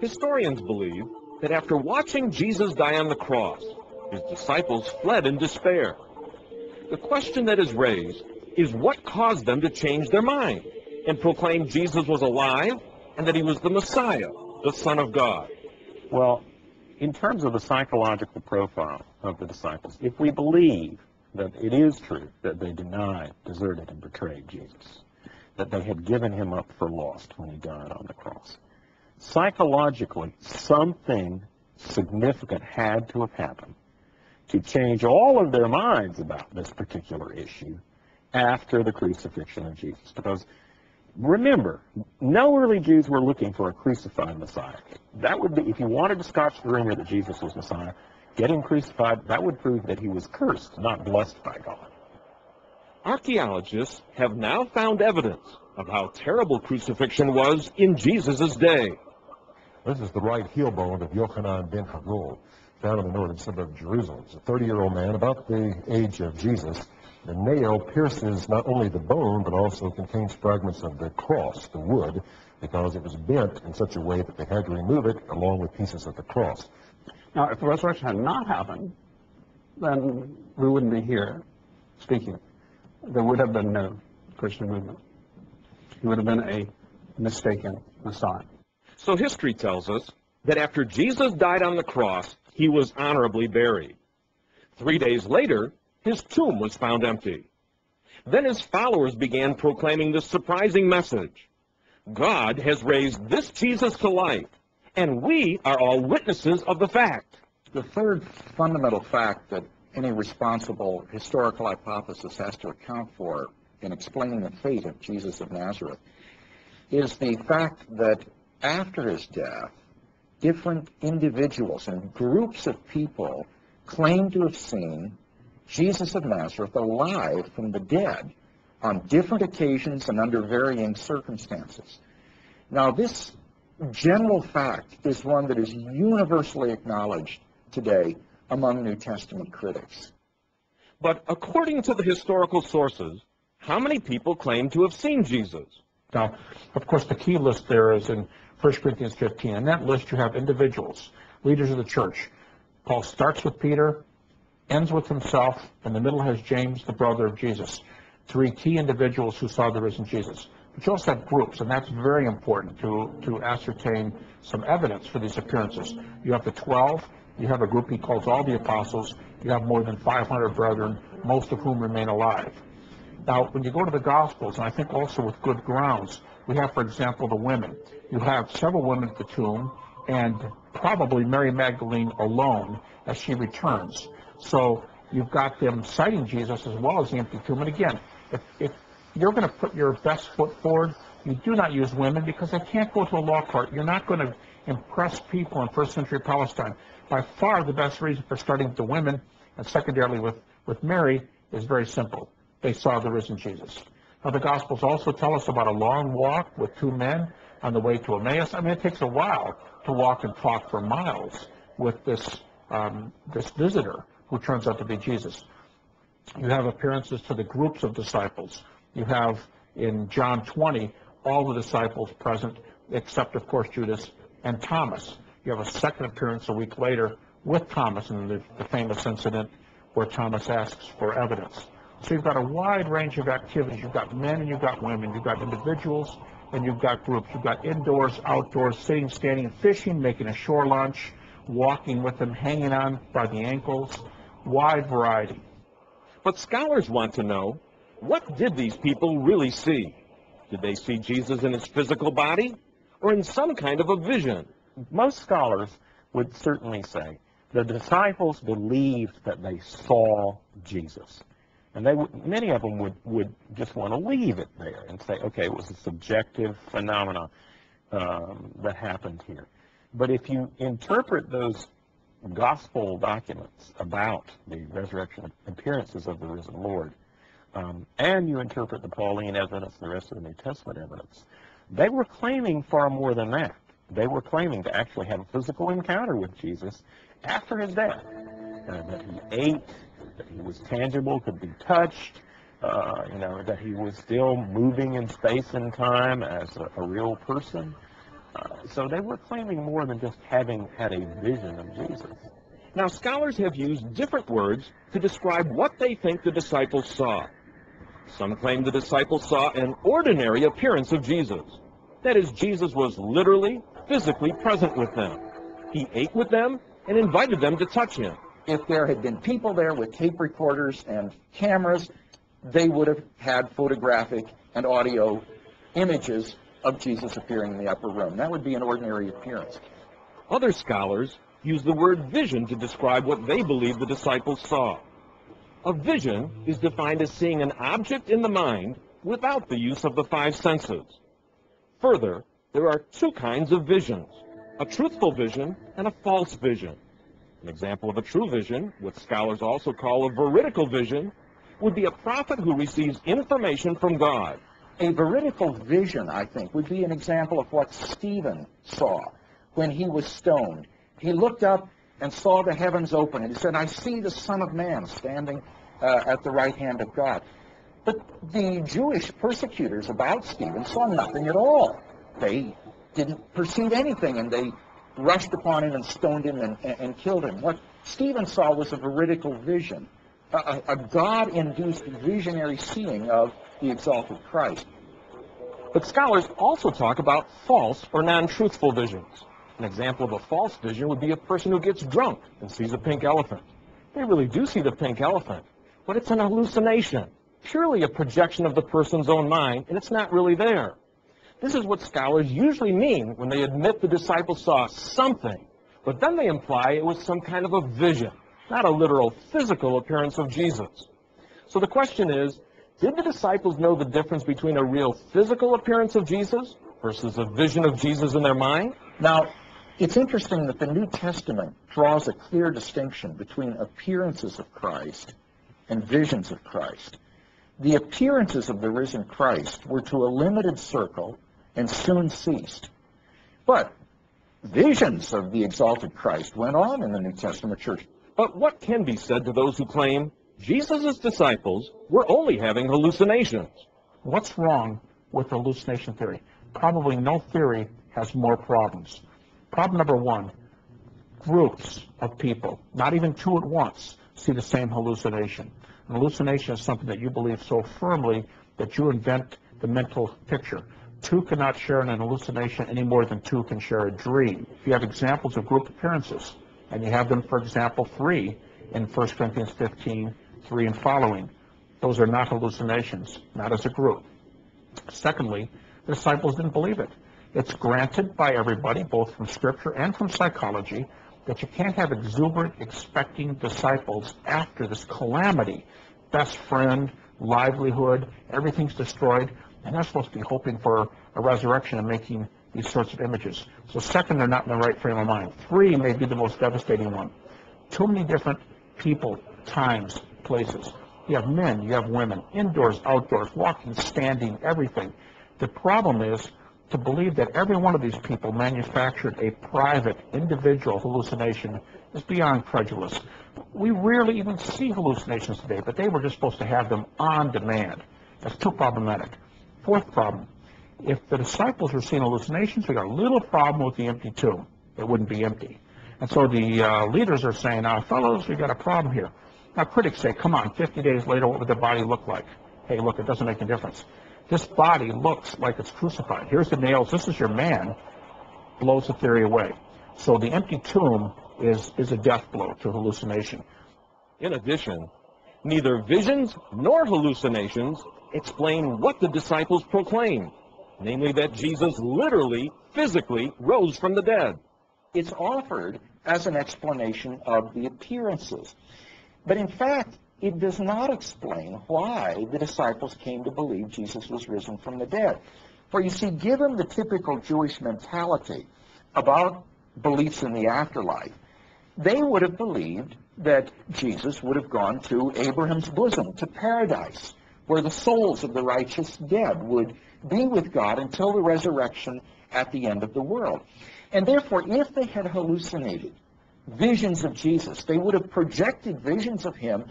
Historians believe that after watching Jesus die on the cross, his disciples fled in despair. The question that is raised is what caused them to change their mind and proclaim Jesus was alive and that he was the Messiah, the Son of God. Well, in terms of the psychological profile of the disciples, if we believe that it is true that they denied, deserted, and betrayed Jesus, that they had given him up for lost when he died on the cross, psychologically, something significant had to have happened to change all of their minds about this particular issue after the crucifixion of Jesus. Because remember, no early Jews were looking for a crucified Messiah. That would be, if you wanted to scotch the rumor that Jesus was Messiah, get him crucified, that would prove that he was cursed, not blessed by God. Archaeologists have now found evidence of how terrible crucifixion was in Jesus' day. This is the right heel bone of Yochanan ben Hagul, found in the northern suburb of Jerusalem. It's a 30-year-old man, about the age of Jesus. The nail pierces not only the bone, but also contains fragments of the cross, the wood, because it was bent in such a way that they had to remove it along with pieces of the cross. Now, if the resurrection had not happened, then we wouldn't be here speaking. There would have been no Christian movement. He would have been a mistaken Messiah. So history tells us that after Jesus died on the cross, he was honorably buried. 3 days later, his tomb was found empty. Then his followers began proclaiming this surprising message: God has raised this Jesus to life, and we are all witnesses of the fact. The third fundamental fact that any responsible historical hypothesis has to account for in explaining the fate of Jesus of Nazareth is the fact that after his death, different individuals and groups of people claim to have seen Jesus of Nazareth alive from the dead on different occasions and under varying circumstances. Now, this general fact is one that is universally acknowledged today among New Testament critics. But according to the historical sources, how many people claim to have seen Jesus? Now, of course, the key list there is in 1 Corinthians 15. In that list, you have individuals, leaders of the church. Paul starts with Peter, ends with himself, in the middle has James, the brother of Jesus. 3 key individuals who saw the risen Jesus. But you also have groups, and that's very important to ascertain some evidence for these appearances. You have the 12. You have a group he calls all the apostles. You have more than 500 brethren, most of whom remain alive. Now, when you go to the Gospels, and I think also with good grounds, we have, for example, the women. You have several women at the tomb, and probably Mary Magdalene alone as she returns. So you've got them citing Jesus as well as the empty tomb. And again, if you're going to put your best foot forward, you do not use women because they can't go to a law court. You're not going to impress people in first century Palestine. By far the best reason for starting with the women, and secondarily with Mary, is very simple. They saw the risen Jesus. Now, the Gospels also tell us about a long walk with 2 men on the way to Emmaus. I mean, it takes a while to walk and talk for miles with this visitor who turns out to be Jesus. You have appearances to the groups of disciples. You have, in John 20, all the disciples present, except, of course, Judas and Thomas. You have a second appearance a week later with Thomas in the famous incident where Thomas asks for evidence. So you've got a wide range of activities. You've got men and you've got women. You've got individuals and you've got groups. You've got indoors, outdoors, sitting, standing, fishing, making a shore lunch, walking with them, hanging on by the ankles. Wide variety. But scholars want to know, what did these people really see? Did they see Jesus in his physical body or in some kind of a vision? Most scholars would certainly say the disciples believed that they saw Jesus. And many of them would just want to leave it there and say, okay, it was a subjective phenomenon that happened here. But if you interpret those gospel documents about the resurrection appearances of the risen Lord, and you interpret the Pauline evidence and the rest of the New Testament evidence, they were claiming far more than that. They were claiming to actually have a physical encounter with Jesus after his death, that he ate, that he was tangible, could be touched, that he was still moving in space and time as a real person. So they were claiming more than just having had a vision of Jesus. Now, scholars have used different words to describe what they think the disciples saw. Some claim the disciples saw an ordinary appearance of Jesus. That is, Jesus was literally, physically present with them. He ate with them and invited them to touch him. If there had been people there with tape recorders and cameras, they would have had photographic and audio images of Jesus appearing in the upper room. That would be an ordinary appearance. Other scholars use the word vision to describe what they believe the disciples saw. A vision is defined as seeing an object in the mind without the use of the five senses. Further, there are two kinds of visions, a truthful vision and a false vision. An example of a true vision, what scholars also call a veridical vision, would be a prophet who receives information from God. A veridical vision, I think, would be an example of what Stephen saw when he was stoned. He looked up and saw the heavens open, and he said, "I see the Son of Man standing at the right hand of God." But the Jewish persecutors about Stephen saw nothing at all. They didn't perceive anything, and they rushed upon him and stoned him and killed him. What Stephen saw was a veridical vision, a God-induced visionary seeing of the exalted Christ. But scholars also talk about false or non-truthful visions. An example of a false vision would be a person who gets drunk and sees a pink elephant. They really do see the pink elephant, but it's an hallucination, purely a projection of the person's own mind, and it's not really there. This is what scholars usually mean when they admit the disciples saw something, but then they imply it was some kind of a vision, not a literal physical appearance of Jesus. So the question is, did the disciples know the difference between a real physical appearance of Jesus versus a vision of Jesus in their mind? Now, it's interesting that the New Testament draws a clear distinction between appearances of Christ and visions of Christ. The appearances of the risen Christ were to a limited circle and soon ceased. But visions of the exalted Christ went on in the New Testament church. But what can be said to those who claim Jesus' disciples were only having hallucinations? What's wrong with the hallucination theory? Probably no theory has more problems. Problem number one, groups of people, not even two at once, see the same hallucination. An hallucination is something that you believe so firmly that you invent the mental picture. Two cannot share in an hallucination any more than two can share a dream. If you have examples of group appearances, and you have them, for example, 3 in 1 Corinthians 15, 3 and following, those are not hallucinations, not as a group. Secondly, the disciples didn't believe it. It's granted by everybody, both from Scripture and from psychology, that you can't have exuberant, expecting disciples after this calamity. Best friend, livelihood, everything's destroyed, and they're supposed to be hoping for a resurrection and making these sorts of images. So second, they're not in the right frame of mind. 3 may be the most devastating one. Too many different people, times, places. You have men, you have women, indoors, outdoors, walking, standing, everything. The problem is to believe that every one of these people manufactured a private, individual hallucination is beyond credulous. We rarely even see hallucinations today, but they were just supposed to have them on demand. That's too problematic. Fourth problem, if the disciples were seeing hallucinations, we got a little problem with the empty tomb. It wouldn't be empty. And so the leaders are saying, now, fellows, we got a problem here. Now, critics say, come on, 50 days later, what would the body look like? Hey, look, it doesn't make any difference. This body looks like it's crucified. Here's the nails. This is your man. Blows the theory away. So the empty tomb is a death blow to hallucination. In addition, neither visions nor hallucinations explain what the disciples proclaimed, namely that Jesus literally, physically rose from the dead. It's offered as an explanation of the appearances. But in fact, it does not explain why the disciples came to believe Jesus was risen from the dead. For you see, given the typical Jewish mentality about beliefs in the afterlife, they would have believed that Jesus would have gone to Abraham's bosom, to paradise, where the souls of the righteous dead would be with God until the resurrection at the end of the world. And therefore, if they had hallucinated visions of Jesus, they would have projected visions of him